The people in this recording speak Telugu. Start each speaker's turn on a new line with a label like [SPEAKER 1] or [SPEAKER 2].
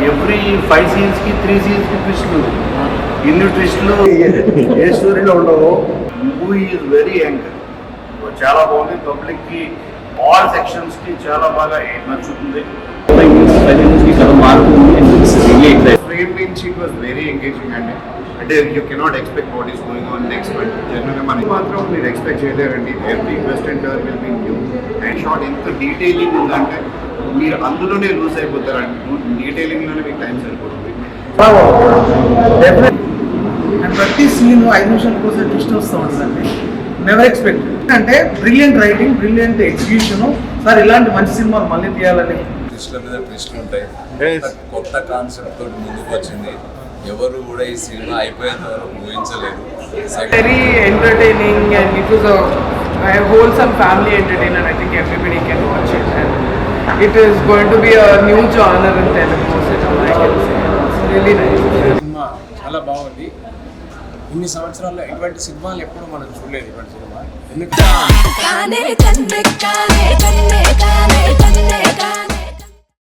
[SPEAKER 1] ఎవ్రీ 5 సీన్స్కి 3 సీన్స్కి ట్విస్ట్లు, ఇన్ని ట్విస్ట్లు ఏ స్టోరీలో ఉండవు. మూవీ ఈజ్ వెరీ యంగ్, చాలా బాగుంది. పబ్లిక్కి ఆల్ సెక్షన్స్కి చాలా బాగా నచ్చుతుంది. ఫ్రేమ్ నుంచి ఇట్ వాస్ వెరీ ఎంగేజింగ్ అండి. అంటే you cannot expect what is going on next, but జనరల్గా మనకి మాత్రం మీరు ఎక్స్పెక్ట్ చేయలేరండి. Every twist and turn will be new and short. ఎంత డీటెయిలింగ్ ఉందంటే మీరు అందులోనే లూజ్ అయిపోతారండి. డీటెయిలింగ్లోనే మీకు టైం సరిపోతుంది.
[SPEAKER 2] అండ్ ప్రతి సీన్ 5 నిమిషాల కోసం ట్విస్ట్ వస్తూ ఉంటుందండి. Never expect. అంటే brilliant writing, brilliant execution. Sir ఇలాంటి మంచి సినిమాలు మళ్ళీ తీయాలని.
[SPEAKER 3] ట్విస్ట్ల మీద ట్విస్ట్లు ఉంటాయి. కొత్త కాన్సెప్ట్ తోటి ముందుకు వచ్చింది. ఎవరు కూడా ఈ సినిమా అయిపోయేంత వరకు ఊహించలేదు.
[SPEAKER 4] Very entertaining and it was a wholesome family entertainer. I think everybody can watch it and it is going to be a new genre in Telugu cinema. I can say it's really nice.
[SPEAKER 5] Cinema చాలా బాగుంది. ఇన్ని సంవత్సరాల్లో ఇటువంటి సినిమాలు ఎప్పుడు మనం చూడలేదు. ఇటువంటి సినిమా ఎందుకంటే